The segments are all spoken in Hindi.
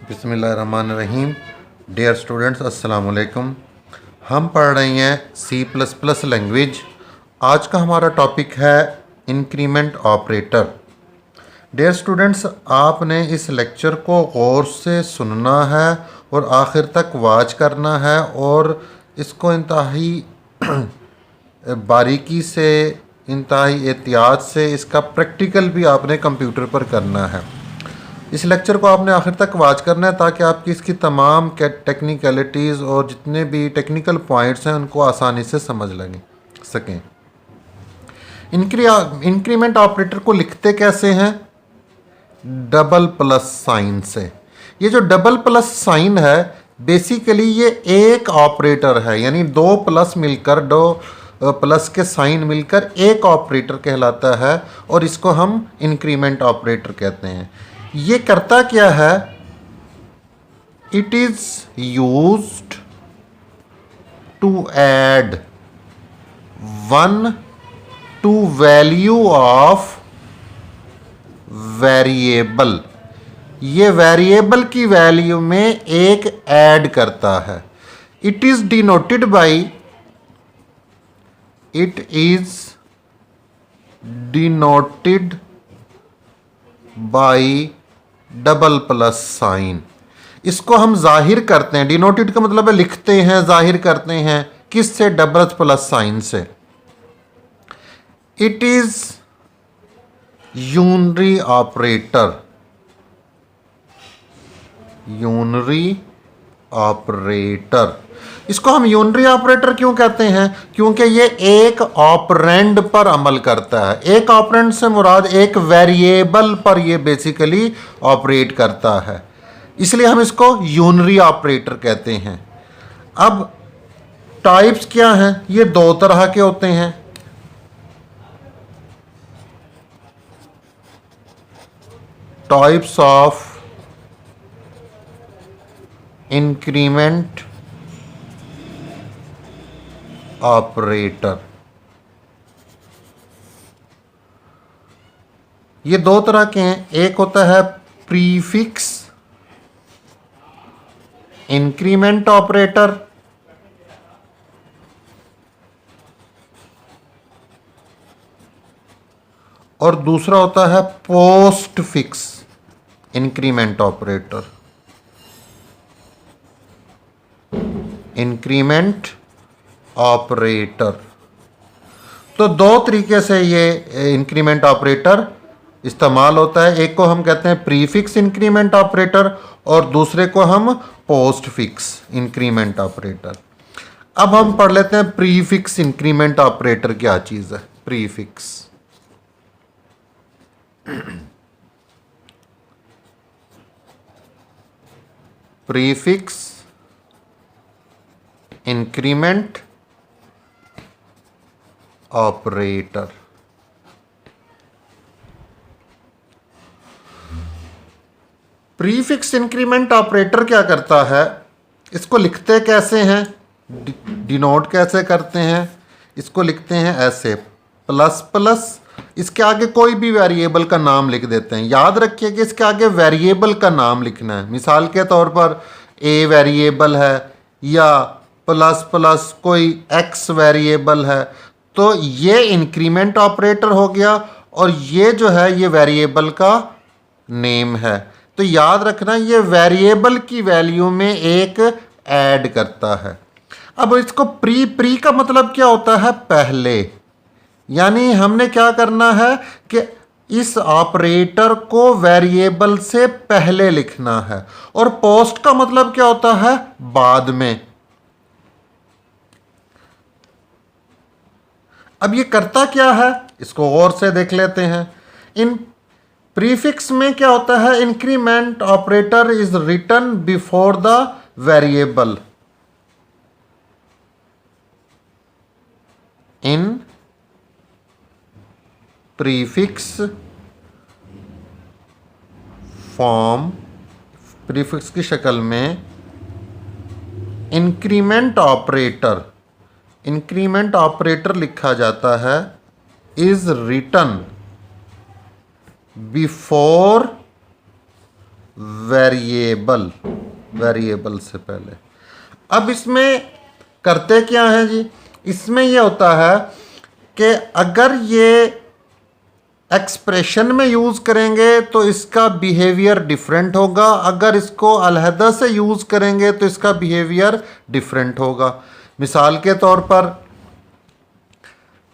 बिस्मिल्लाहिर्रहमानिर्रहीम। डियर स्टूडेंट्स, अस्सलाम वालेकुम। हम पढ़ रहे हैं C++ लैंग्वेज। आज का हमारा टॉपिक है इंक्रीमेंट ऑपरेटर। डियर स्टूडेंट्स, आपने इस लेक्चर को गौर से सुनना है और आखिर तक वॉच करना है और इसको इंतहाई बारीकी से, इंतहाई एहतियात से इसका प्रैक्टिकल भी आपने कंप्यूटर पर करना है। इस लेक्चर को आपने आखिर तक वॉच करना है ताकि आपकी इसकी तमाम टेक्निकलिटीज़ और जितने भी टेक्निकल पॉइंट्स हैं उनको आसानी से समझ सकें। इंक्रीमेंट ऑपरेटर को लिखते कैसे हैं? डबल प्लस साइन से। ये जो डबल प्लस साइन है बेसिकली ये एक ऑपरेटर है, यानी दो प्लस मिलकर, दो प्लस के साइन मिलकर एक ऑपरेटर कहलाता है और इसको हम इंक्रीमेंट ऑपरेटर कहते हैं। ये करता क्या है? It is used to add one to value of variable. ये वेरिएबल की वैल्यू में एक ऐड करता है। It is denoted by double plus sign. इसको हम जाहिर करते हैं, डिनोटेड का मतलब है लिखते हैं, जाहिर करते हैं किससे? डबल प्लस साइन से। It is unary operator. Unary operator, इसको हम यूनरी ऑपरेटर क्यों कहते हैं? क्योंकि ये एक ऑपरेंड पर अमल करता है। एक ऑपरेंड से मुराद एक वेरिएबल पर ये बेसिकली ऑपरेट करता है, इसलिए हम इसको यूनरी ऑपरेटर कहते हैं। अब टाइप्स क्या हैं? ये दो तरह के होते हैं। Types of increment operator. ये दो तरह के हैं। एक होता है प्रीफिक्स इंक्रीमेंट ऑपरेटर और दूसरा होता है post fix increment operator. Increment operator, तो दो तरीके से ये इंक्रीमेंट ऑपरेटर इस्तेमाल होता है। एक को हम कहते हैं प्रीफिक्स इंक्रीमेंट ऑपरेटर और दूसरे को हम पोस्ट फिक्स इंक्रीमेंट ऑपरेटर। अब हम पढ़ लेते हैं प्रीफिक्स इंक्रीमेंट ऑपरेटर क्या चीज़ है। Prefix prefix increment operator. Prefix increment operator क्या करता है? इसको लिखते कैसे हैं? डिनोट कैसे करते हैं? इसको लिखते हैं ऐसे, प्लस प्लस, इसके आगे कोई भी वेरिएबल का नाम लिख देते हैं। याद रखिए कि इसके आगे वेरिएबल का नाम लिखना है। मिसाल के तौर पर ए वेरिएबल है या प्लस प्लस कोई एक्स वेरिएबल है, तो ये इंक्रीमेंट ऑपरेटर हो गया और ये जो है ये वेरिएबल का नेम है। तो याद रखना ये वेरिएबल की वैल्यू में एक ऐड करता है। अब इसको प्री का मतलब क्या होता है? पहले, यानी हमने क्या करना है कि इस ऑपरेटर को वेरिएबल से पहले लिखना है। और पोस्ट का मतलब क्या होता है? बाद में। अब ये करता क्या है इसको गौर से देख लेते हैं। इन प्रीफिक्स में क्या होता है? Increment operator is written before the variable in prefix form. Prefix की शक्ल में इंक्रीमेंट ऑपरेटर लिखा जाता है is written before variable, variable से पहले। अब इसमें करते क्या है जी, इसमें ये होता है कि अगर ये एक्सप्रेशन में यूज़ करेंगे तो इसका बिहेवियर डिफरेंट होगा, अगर इसको अलहदा से यूज़ करेंगे तो इसका बिहेवियर डिफरेंट होगा। मिसाल के तौर पर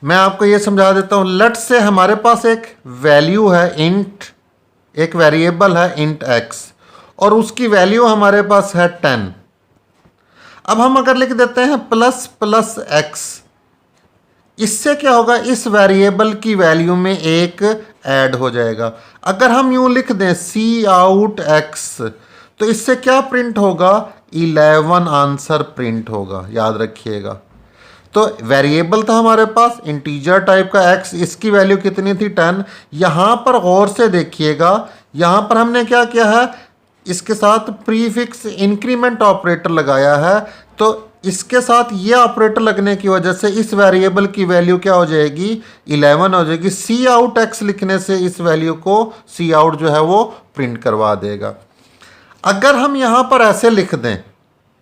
मैं आपको ये समझा देता हूँ। लेट से हमारे पास एक वैल्यू है इंट, एक वेरिएबल है इंट एक्स, और उसकी वैल्यू हमारे पास है 10। अब हम अगर लिख देते हैं प्लस प्लस एक्स, इससे क्या होगा, इस वेरिएबल की वैल्यू में एक ऐड हो जाएगा। अगर हम यूं लिख दें सी आउट एक्स, तो इससे क्या प्रिंट होगा, 11 आंसर प्रिंट होगा, याद रखिएगा। तो वेरिएबल था हमारे पास इंटीजर टाइप का एक्स, इसकी वैल्यू कितनी थी 10। यहाँ पर गौर से देखिएगा, यहाँ पर हमने क्या किया है, इसके साथ प्रीफिक्स इंक्रीमेंट ऑपरेटर लगाया है। तो इसके साथ ये ऑपरेटर लगने की वजह से इस वेरिएबल की वैल्यू क्या हो जाएगी, 11 हो जाएगी। सी आउट एक्स लिखने से इस वैल्यू को सी आउट जो है वो प्रिंट करवा देगा। अगर हम यहाँ पर ऐसे लिख दें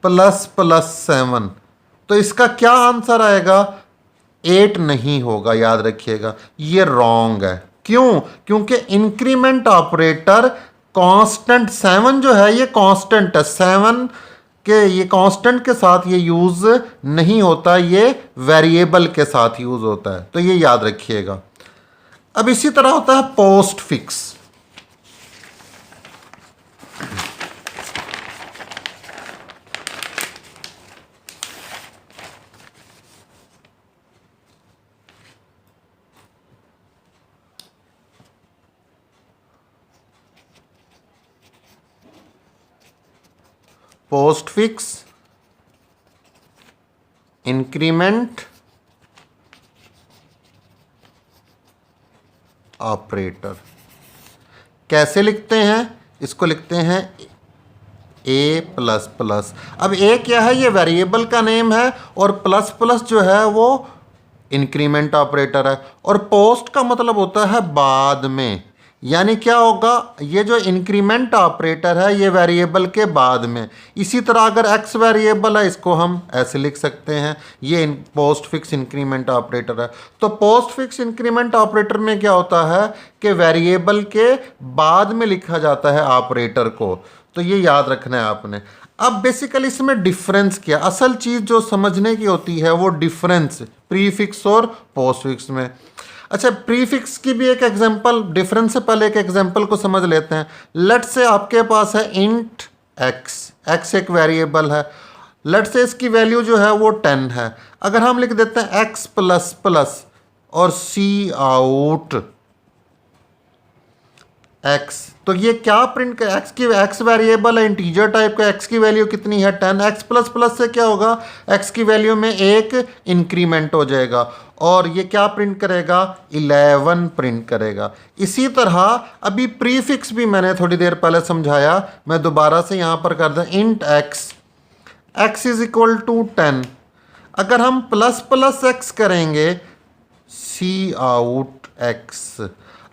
प्लस प्लस 7, तो इसका क्या आंसर आएगा, 8 नहीं होगा, याद रखिएगा। ये रॉन्ग है। क्यों, क्योंकि इंक्रीमेंट ऑपरेटर कांस्टेंट 7 जो है ये कांस्टेंट है, 7 के ये कांस्टेंट के साथ ये यूज़ नहीं होता, ये वेरिएबल के साथ यूज़ होता है, तो ये याद रखिएगा। अब इसी तरह होता है post fix. Post fix increment operator कैसे लिखते हैं, इसको लिखते हैं ए प्लस प्लस। अब ए क्या है, ये वेरिएबल का नेम है, और प्लस प्लस जो है वो इंक्रीमेंट ऑपरेटर है, और पोस्ट का मतलब होता है बाद में। यानी क्या होगा, ये जो इंक्रीमेंट ऑपरेटर है ये वेरिएबल के बाद में। इसी तरह अगर एक्स वेरिएबल है, इसको हम ऐसे लिख सकते हैं, ये पोस्ट फिक्स इंक्रीमेंट ऑपरेटर है। तो पोस्ट फिक्स इंक्रीमेंट ऑपरेटर में क्या होता है कि वेरिएबल के बाद में लिखा जाता है ऑपरेटर को, तो ये याद रखना है आपने। अब बेसिकली इसमें डिफरेंस क्या, असल चीज़ जो समझने की होती है वो डिफरेंस प्रीफिक्स और पोस्ट फिक्स में। अच्छा, प्रीफिक्स की भी एक एग्जांपल, डिफरेंस से पहले एक एग्जांपल को समझ लेते हैं। लेट से आपके पास है इंट एक्स, एक्स एक वेरिएबल है, लेट से इसकी वैल्यू जो है वो 10 है। अगर हम लिख देते हैं एक्स प्लस प्लस और सी आउट एक्स, तो ये क्या प्रिंट कर, एक्स की, एक्स वेरिएबल है इंटीजर टाइप का, एक्स की वैल्यू कितनी है 10। एक्स प्लस प्लस से क्या होगा, एक्स की वैल्यू में एक इंक्रीमेंट हो जाएगा, और ये क्या प्रिंट करेगा, 11 प्रिंट करेगा। इसी तरह अभी प्रीफिक्स भी मैंने थोड़ी देर पहले समझाया, मैं दोबारा से यहाँ पर कर दूँ int x, x is equal to 10। अगर हम प्लस प्लस एक्स करेंगे सी आउट एक्स।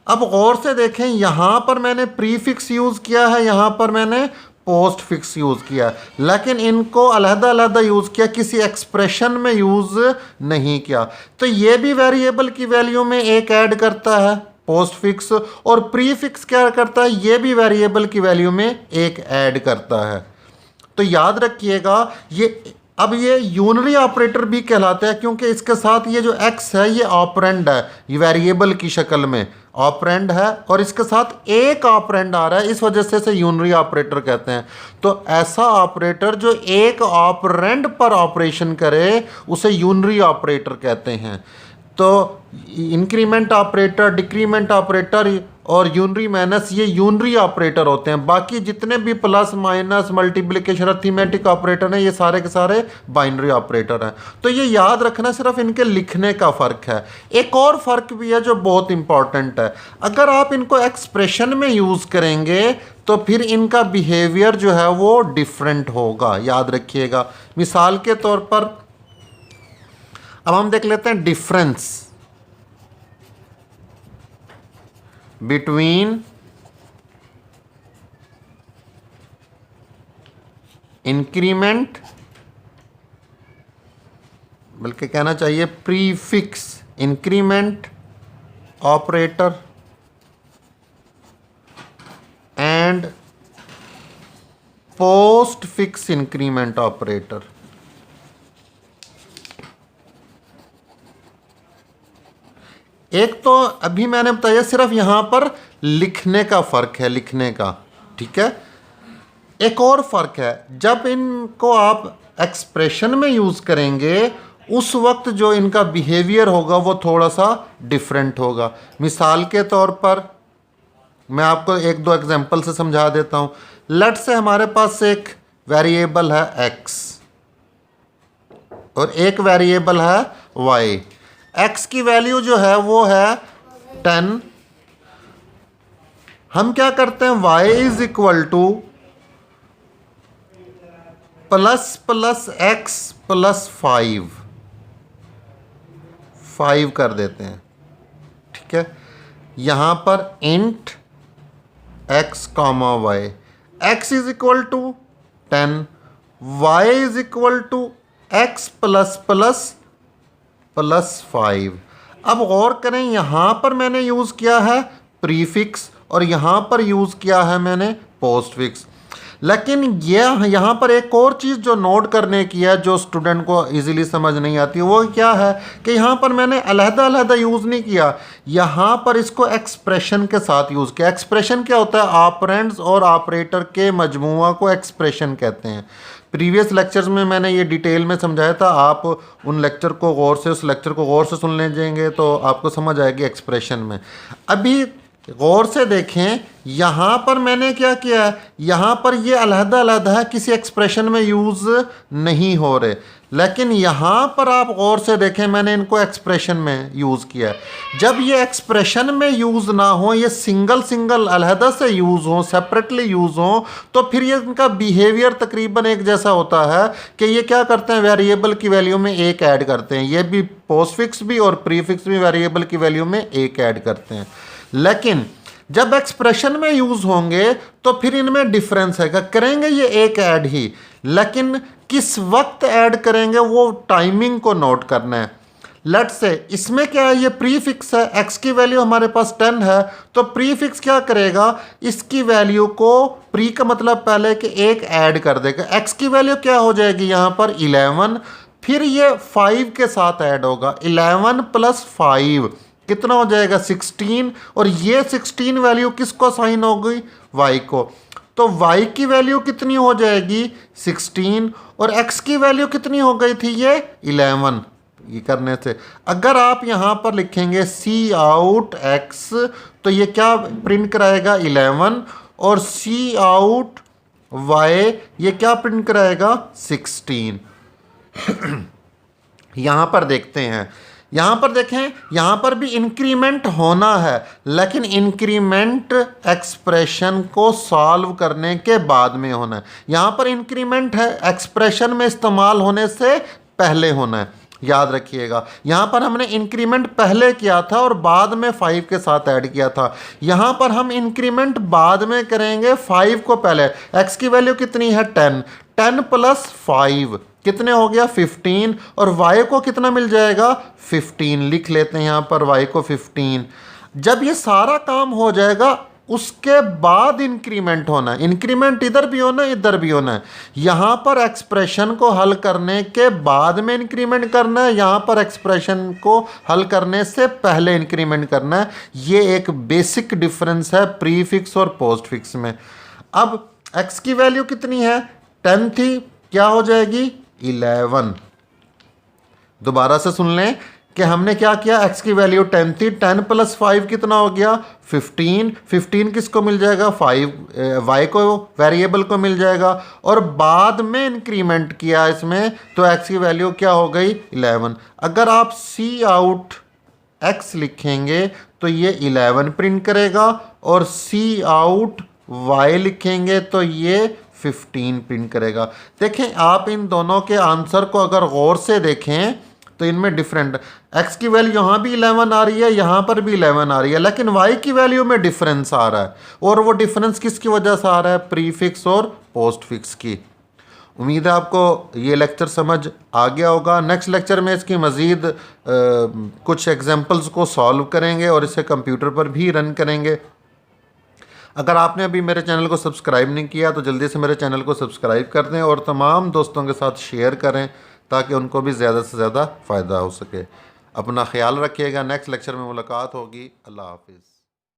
अब गौर से देखें, यहाँ पर मैंने प्रीफिक्स यूज़ किया है, यहाँ पर मैंने पोस्ट फिक्स यूज़ किया है, लेकिन इनको अलहदा अलहदा यूज़ किया, किसी एक्सप्रेशन में यूज़ नहीं किया। तो ये भी वेरिएबल की वैल्यू में एक ऐड करता है पोस्ट फिक्स, और प्रीफिक्स क्या करता है, ये भी वेरिएबल की वैल्यू में एक ऐड करता है। तो याद रखिएगा, ये अब ये यूनरी ऑपरेटर भी कहलाता है, क्योंकि इसके साथ ये जो एक्स है ये ऑपरेंड है, ये वेरिएबल की शक्ल में ऑपरेंड है, और इसके साथ एक ऑपरेंड आ रहा है, इस वजह से इसे यूनरी ऑपरेटर कहते हैं। तो ऐसा ऑपरेटर जो एक ऑपरेंड पर ऑपरेशन करे उसे यूनरी ऑपरेटर कहते हैं। तो इंक्रीमेंट ऑपरेटर, डिक्रीमेंट ऑपरेटर और यूनरी माइनस, ये यूनरी ऑपरेटर होते हैं। बाकी जितने भी plus minus multiplication arithmetic operator हैं, ये सारे के सारे बाइनरी ऑपरेटर हैं। तो ये याद रखना, सिर्फ इनके लिखने का फ़र्क है। एक और फ़र्क भी है जो बहुत इंपॉर्टेंट है, अगर आप इनको एक्सप्रेशन में यूज़ करेंगे तो फिर इनका बिहेवियर जो है वो डिफरेंट होगा, याद रखिएगा। मिसाल के तौर पर अब हम देख लेते हैं डिफरेंस बिटवीन इंक्रीमेंट, बल्कि कहना चाहिए prefix increment operator and post fix increment operator. एक तो अभी मैंने बताया सिर्फ यहां पर लिखने का फर्क है, लिखने का, ठीक है। एक और फर्क है, जब इनको आप एक्सप्रेशन में यूज करेंगे उस वक्त जो इनका बिहेवियर होगा वो थोड़ा सा डिफरेंट होगा। मिसाल के तौर पर मैं आपको एक दो एग्जांपल से समझा देता हूं। लेट से हमारे पास एक वेरिएबल है x और एक वेरिएबल है y। x की वैल्यू जो है वो है 10। हम क्या करते हैं, y is equal to plus plus x plus 5 कर देते हैं, ठीक है। यहां पर int x comma y, x is equal to 10, y is equal to x plus plus plus 5। अब गौर करें, यहां पर मैंने यूज किया है प्रीफिक्स और यहां पर यूज किया है मैंने पोस्टफिक्स। लेकिन यह यहाँ पर एक और चीज़ जो नोट करने की है, जो स्टूडेंट को इजीली समझ नहीं आती, वो क्या है कि यहाँ पर मैंने अलहदा अलहदा यूज़ नहीं किया, यहाँ पर इसको एक्सप्रेशन के साथ यूज़ किया। एक्सप्रेशन क्या होता है, ऑपरेंड्स और ऑपरेटर के मजमुआ को एक्सप्रेशन कहते हैं। प्रीवियस लेक्चर्स में मैंने ये डिटेल में समझाया था, आप उन लेक्चर को गौर से, उस लेक्चर को गौर से सुन लेंगे तो आपको समझ आएगी एक्सप्रेशन में। अभी गौर से देखें, यहाँ पर मैंने क्या किया है, यहाँ पर ये अलहदा अलहदा है, किसी एक्सप्रेशन में यूज़ नहीं हो रहे। लेकिन यहाँ पर आप गौर से देखें, मैंने इनको एक्सप्रेशन में यूज़ किया है। जब ये एक्सप्रेशन में यूज़ ना हो, ये सिंगल सिंगल अलहदा से यूज़ हो, सेपरेटली यूज़ हो, तो फिर ये इनका बिहेवियर तकरीबन एक जैसा होता है कि ये क्या करते हैं, वेरिएबल की वैल्यू में एक ऐड करते हैं। ये भी पोस्टफिक्स भी और प्रीफिक्स भी वेरिएबल की वैल्यू में एक ऐड करते हैं। लेकिन जब एक्सप्रेशन में यूज होंगे तो फिर इनमें डिफरेंस है, करेंगे ये एक ऐड ही, लेकिन किस वक्त ऐड करेंगे वो टाइमिंग को नोट करना है। लेट से इसमें क्या है, ये प्रीफिक्स है, x की वैल्यू हमारे पास 10 है, तो प्रीफिक्स क्या करेगा, इसकी वैल्यू को, प्री का मतलब पहले कि एक ऐड कर देगा। x की वैल्यू क्या हो जाएगी यहाँ पर 11, फिर ये 5 के साथ ऐड होगा, 11 प्लस 5 कितना हो जाएगा 16, और ये 16 वैल्यू किसको साइन हो गई, y को। तो y की वैल्यू कितनी हो जाएगी 16, और x की वैल्यू कितनी हो गई थी ये 11। ये करने से अगर आप यहाँ पर लिखेंगे सी आउट x, तो ये क्या प्रिंट कराएगा 11, और सी आउट y ये क्या प्रिंट कराएगा 16। यहाँ पर देखते हैं, यहाँ पर देखें, यहाँ पर भी इंक्रीमेंट होना है, लेकिन इंक्रीमेंट एक्सप्रेशन को सॉल्व करने के बाद में होना है। यहाँ पर इंक्रीमेंट है एक्सप्रेशन में इस्तेमाल होने से पहले होना है, याद रखिएगा। यहाँ पर हमने इंक्रीमेंट पहले किया था और बाद में 5 के साथ ऐड किया था। यहाँ पर हम इंक्रीमेंट बाद में करेंगे, 5 को पहले। x की वैल्यू कितनी है 10, 10 प्लस 5 कितने हो गया 15, और y को कितना मिल जाएगा 15, लिख लेते हैं यहाँ पर y को 15। जब ये सारा काम हो जाएगा उसके बाद इंक्रीमेंट होना है, इंक्रीमेंट इधर भी होना है इधर भी होना है। यहाँ पर एक्सप्रेशन को हल करने के बाद में इंक्रीमेंट करना है, यहाँ पर एक्सप्रेशन को हल करने से पहले इंक्रीमेंट करना है। ये एक बेसिक डिफरेंस है प्रीफिक्स और पोस्टफिक्स में। अब x की वैल्यू कितनी है 10 थी, क्या हो जाएगी 11। दोबारा से सुन लें कि हमने क्या किया, x की वैल्यू 10 थी, 10 प्लस 5 कितना हो गया 15, 15 किसको मिल जाएगा 5 y को, वेरिएबल को मिल जाएगा, और बाद में इंक्रीमेंट किया इसमें तो x की वैल्यू क्या हो गई 11। अगर आप सी आउट x लिखेंगे तो ये 11 प्रिंट करेगा, और सी आउट y लिखेंगे तो ये 15 प्रिंट करेगा। देखें आप इन दोनों के आंसर को अगर गौर से देखें तो इनमें डिफरेंट, x की वैल्यू यहाँ भी 11 आ रही है, यहाँ पर भी 11 आ रही है, लेकिन y की वैल्यू में डिफरेंस आ रहा है। और वो डिफरेंस किसकी वजह से आ रहा है, प्रीफिक्स और पोस्टफिक्स की। उम्मीद है आपको ये लेक्चर समझ आ गया होगा। नेक्स्ट लेक्चर में इसकी मज़ीद कुछ एग्जांपल्स को सॉल्व करेंगे और इसे कंप्यूटर पर भी रन करेंगे। अगर आपने अभी मेरे चैनल को सब्सक्राइब नहीं किया तो जल्दी से मेरे चैनल को सब्सक्राइब कर दें और तमाम दोस्तों के साथ शेयर करें ताकि उनको भी ज़्यादा से ज़्यादा फ़ायदा हो सके। अपना ख्याल रखिएगा। नेक्स्ट लेक्चर में मुलाकात होगी। अल्लाह हाफिज़।